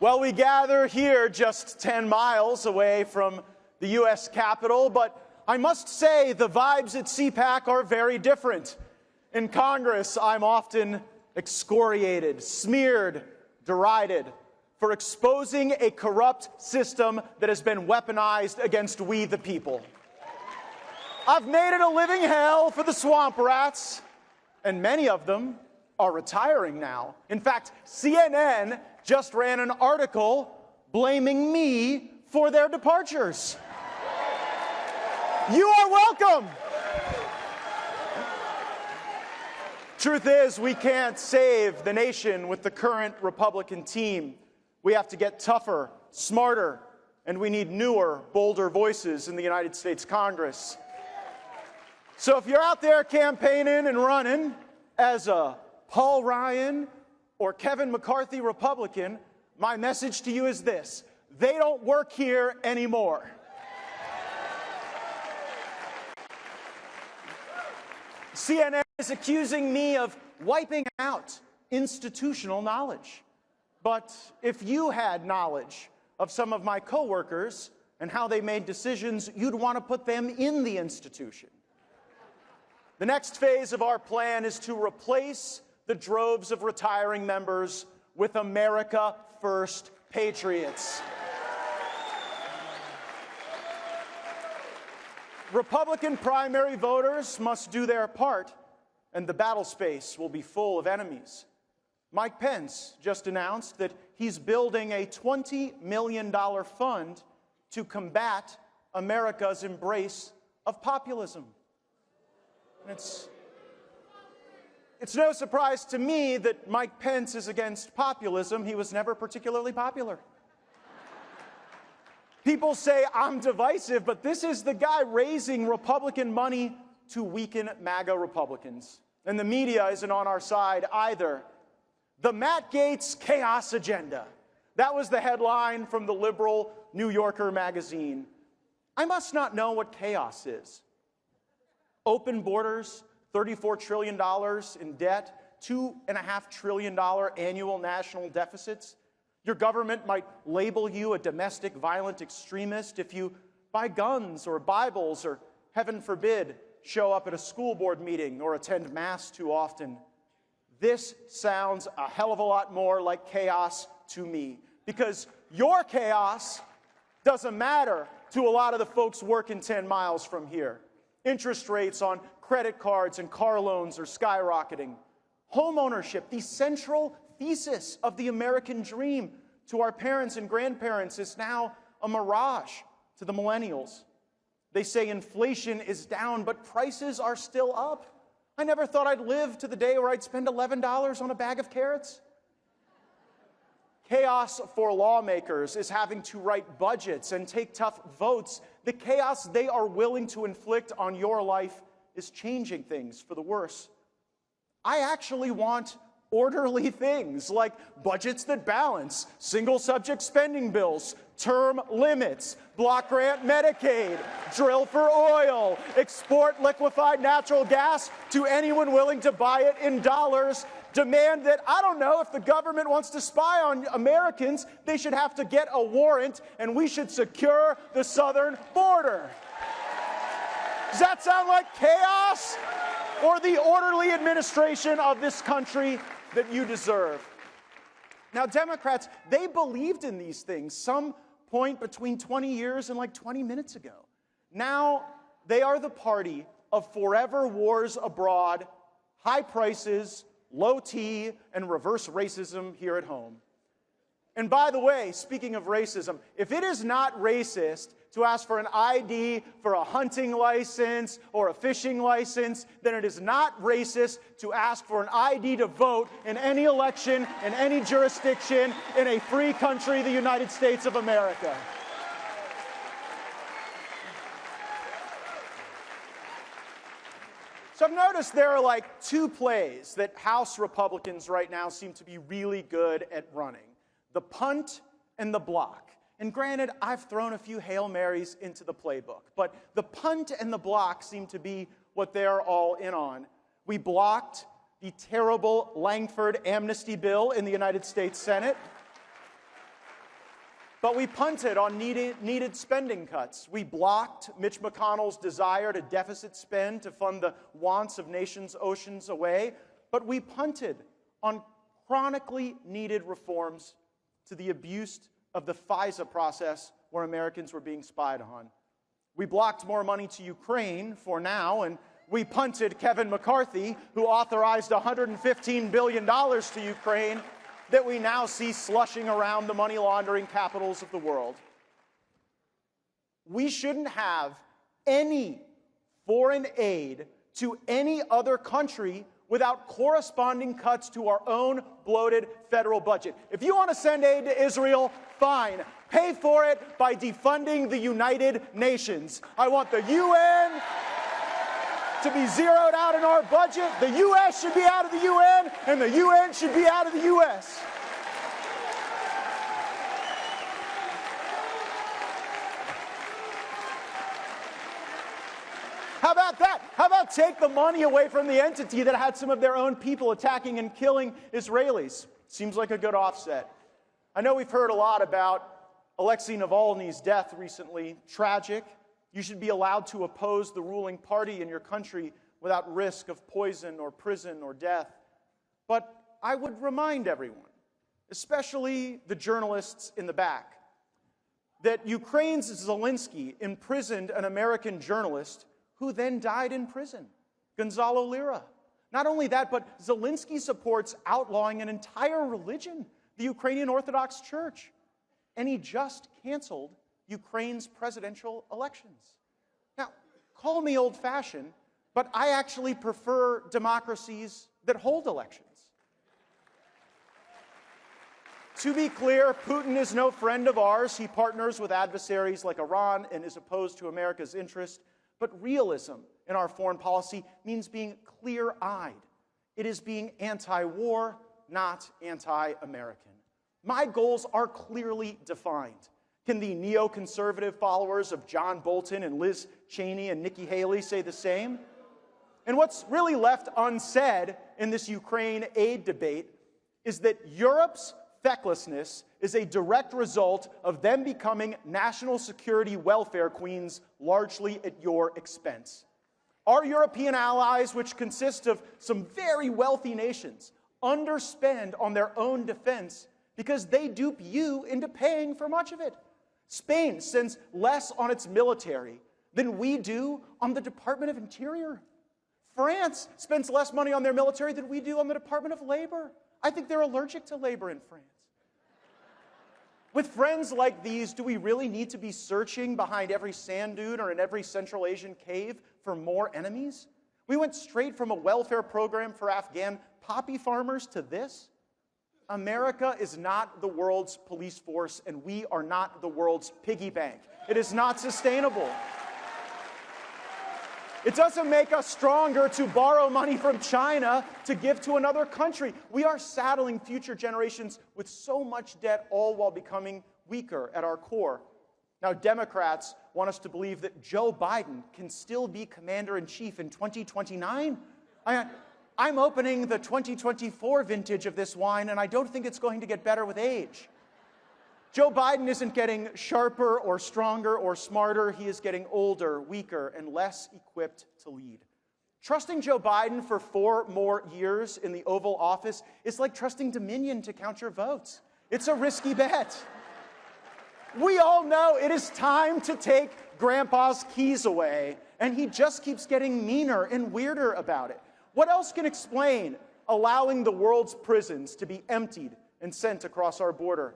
Well, we gather here just 10 miles away from the U.S. Capitol, but I must say the vibes at CPAC are very different. In Congress, I'm often excoriated, smeared, derided for exposing a corrupt system that has been weaponized against we the people. I've made it a living hell for the swamp rats, and many of them are retiring now. In fact, CNN just ran an article blaming me for their departures. You are welcome. Truth is, we can't save the nation with the current Republican team. We have to get tougher, smarter, and we need newer, bolder voices in the United States Congress. So if you're out there campaigning and running as a Paul Ryan or Kevin McCarthy Republican, my message to you is this: they don't work here anymore. CNN is accusing me of wiping out institutional knowledge. But if you had knowledge of some of my coworkers and how they made decisions, you'd want to put them in the institution. The next phase of our plan is to replace the droves of retiring members with America First patriots. Republican primary voters must do their part, and the battle space will be full of enemies. Mike Pence just announced that he's building a $20 million fund to combat America's embrace of populism. And it's no surprise to me that Mike Pence is against populism. He was never particularly popular. People say I'm divisive, but this is the guy raising Republican money to weaken MAGA Republicans. And the media isn't on our side either. The Matt Gaetz chaos agenda. That was the headline from the liberal New Yorker magazine. I must not know what chaos is. Open borders, $34 trillion in debt, $2.5 trillion annual national deficits. Your government might label you a domestic violent extremist if you buy guns or Bibles or, heaven forbid, show up at a school board meeting or attend Mass too often. This sounds a hell of a lot more like chaos to me, because your chaos doesn't matter to a lot of the folks working 10 miles from here. Interest rates on credit cards and car loans are skyrocketing. Home ownership, the central thesis of the American dream to our parents and grandparents, is now a mirage to the millennials. They say inflation is down, but prices are still up. I never thought I'd live to the day where I'd spend $11 on a bag of carrots. Chaos for lawmakers is having to write budgets and take tough votes. The chaos they are willing to inflict on your life is changing things for the worse. I actually want orderly things like budgets that balance, single-subject spending bills, term limits, block grant Medicaid, drill for oil, export liquefied natural gas to anyone willing to buy it in dollars, demand that, I don't know, if the government wants to spy on Americans, they should have to get a warrant, and we should secure the southern border. Does that sound like chaos? Or the orderly administration of this country that you deserve? Now, Democrats, they believed in these things some point between 20 years and like 20 minutes ago. Now, they are the party of forever wars abroad, high prices, low tea, and reverse racism here at home. And by the way, speaking of racism, if it is not racist to ask for an ID for a hunting license or a fishing license, then it is not racist to ask for an ID to vote in any election in any jurisdiction in a free country, the United States of America. So I've noticed there are like two plays that House Republicans right now seem to be really good at running: the punt and the block. And granted, I've thrown a few Hail Marys into the playbook, but the punt and the block seem to be what they're all in on. We blocked the terrible Langford amnesty bill in the United States Senate. But we punted on needed spending cuts. We blocked Mitch McConnell's desire to deficit spend to fund the wants of nations oceans away. But we punted on chronically needed reforms to the abuse of the FISA process where Americans were being spied on. We blocked more money to Ukraine for now, and we punted Kevin McCarthy, who authorized $115 billion to Ukraine, that we now see slushing around the money laundering capitals of the world. We shouldn't have any foreign aid to any other country without corresponding cuts to our own bloated federal budget. If you want to send aid to Israel, fine. Pay for it by defunding the United Nations. I want the UN to be zeroed out in our budget. The U.S. should be out of the UN, and the UN should be out of the U.S. How about that? How about take the money away from the entity that had some of their own people attacking and killing Israelis? Seems like a good offset. I know we've heard a lot about Alexei Navalny's death recently. Tragic. You should be allowed to oppose the ruling party in your country without risk of poison or prison or death. But I would remind everyone, especially the journalists in the back, that Ukraine's Zelensky imprisoned an American journalist who then died in prison, Gonzalo Lira. Not only that, but Zelensky supports outlawing an entire religion, the Ukrainian Orthodox Church. And he just canceled Ukraine's presidential elections. Now, call me old-fashioned, but I actually prefer democracies that hold elections. To be clear, Putin is no friend of ours. He partners with adversaries like Iran and is opposed to America's interest. But realism in our foreign policy means being clear-eyed. It is being anti-war, not anti-American. My goals are clearly defined. Can the neoconservative followers of John Bolton and Liz Cheney and Nikki Haley say the same? And what's really left unsaid in this Ukraine aid debate is that Europe's fecklessness is a direct result of them becoming national security welfare queens, largely at your expense. Our European allies, which consist of some very wealthy nations, underspend on their own defense because they dupe you into paying for much of it. Spain spends less on its military than we do on the Department of Interior. France spends less money on their military than we do on the Department of Labor. I think they're allergic to labor in France. With friends like these, do we really need to be searching behind every sand dune or in every Central Asian cave for more enemies? We went straight from a welfare program for Afghan poppy farmers to this. America is not the world's police force, and we are not the world's piggy bank. It is not sustainable. It doesn't make us stronger to borrow money from China to give to another country. We are saddling future generations with so much debt, all while becoming weaker at our core. Now, Democrats want us to believe that Joe Biden can still be commander-in-chief in 2029. I'm opening the 2024 vintage of this wine, and I don't think it's going to get better with age. Joe Biden isn't getting sharper or stronger or smarter. He is getting older, weaker, and less equipped to lead. Trusting Joe Biden for 4 more years in the Oval Office is like trusting Dominion to count your votes. It's a risky bet. We all know it is time to take Grandpa's keys away, and he just keeps getting meaner and weirder about it. What else can explain allowing the world's prisons to be emptied and sent across our border?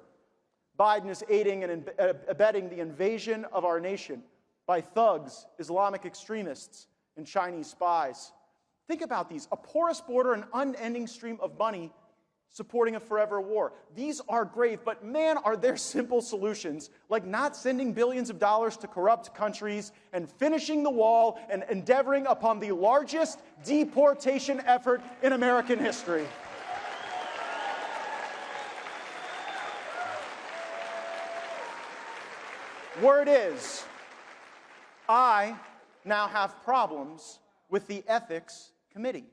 Biden is aiding and abetting the invasion of our nation by thugs, Islamic extremists, and Chinese spies. Think about these: a porous border, an unending stream of money supporting a forever war. These are grave, but man, are there simple solutions, like not sending billions of dollars to corrupt countries and finishing the wall and endeavoring upon the largest deportation effort in American history. Word is, I now have problems with the Ethics Committee,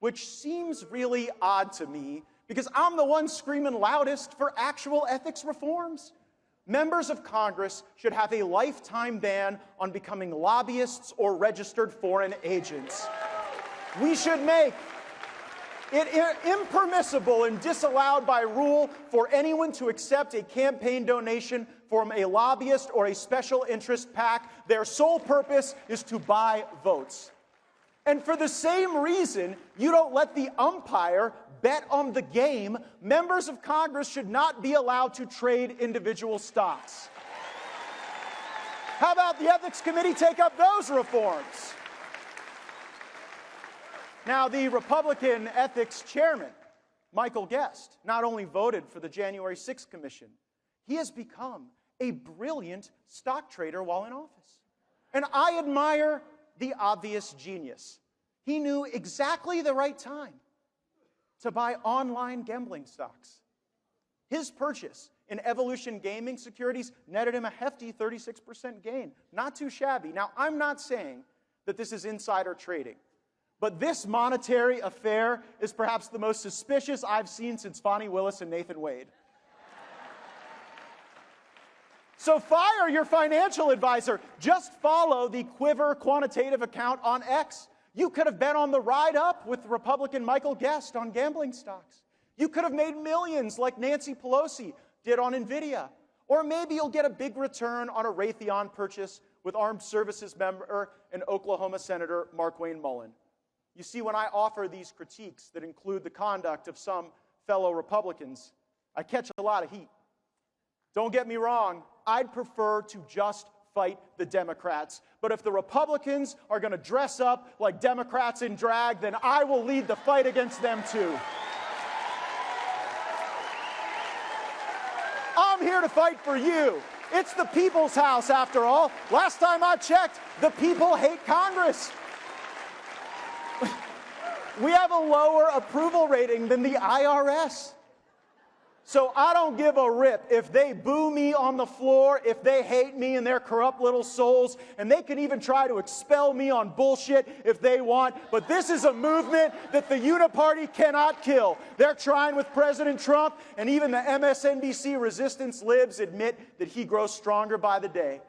which seems really odd to me because I'm the one screaming loudest for actual ethics reforms. Members of Congress should have a lifetime ban on becoming lobbyists or registered foreign agents. We should make it impermissible and disallowed by rule for anyone to accept a campaign donation from a lobbyist or a special interest PAC. Their sole purpose is to buy votes. And for the same reason you don't let the umpire bet on the game, members of Congress should not be allowed to trade individual stocks. How about the Ethics Committee take up those reforms? Now, the Republican ethics chairman, Michael Gaetz, not only voted for the January 6th commission, he has become a brilliant stock trader while in office. And I admire the obvious genius. He knew exactly the right time to buy online gambling stocks. His purchase in Evolution Gaming Securities netted him a hefty 36% gain. Not too shabby. Now, I'm not saying that this is insider trading, but this monetary affair is perhaps the most suspicious I've seen since Fonnie Willis and Nathan Wade. So fire your financial advisor. Just follow the Quiver quantitative account on X. You could have been on the ride up with Republican Michael Gaetz on gambling stocks. You could have made millions like Nancy Pelosi did on NVIDIA. Or maybe you'll get a big return on a Raytheon purchase with Armed Services member and Oklahoma Senator Markwayne Mullin. You see, when I offer these critiques that include the conduct of some fellow Republicans, I catch a lot of heat. Don't get me wrong, I'd prefer to just fight the Democrats. But if the Republicans are going to dress up like Democrats in drag, then I will lead the fight against them too. I'm here to fight for you. It's the people's house, after all. Last time I checked, the people hate Congress. We have a lower approval rating than the IRS. So I don't give a rip if they boo me on the floor, if they hate me and their corrupt little souls, and they can even try to expel me on bullshit if they want. But this is a movement that the Uniparty cannot kill. They're trying with President Trump, and even the MSNBC resistance libs admit that he grows stronger by the day.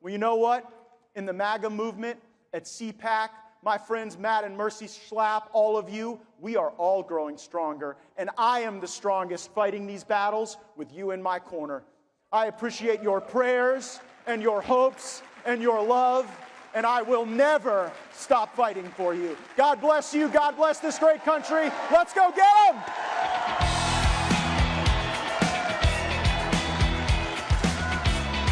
Well, you know what? In the MAGA movement, at CPAC, my friends Matt and Mercy Schlapp, all of you, we are all growing stronger. And I am the strongest fighting these battles with you in my corner. I appreciate your prayers and your hopes and your love, and I will never stop fighting for you. God bless you. God bless this great country. Let's go get them!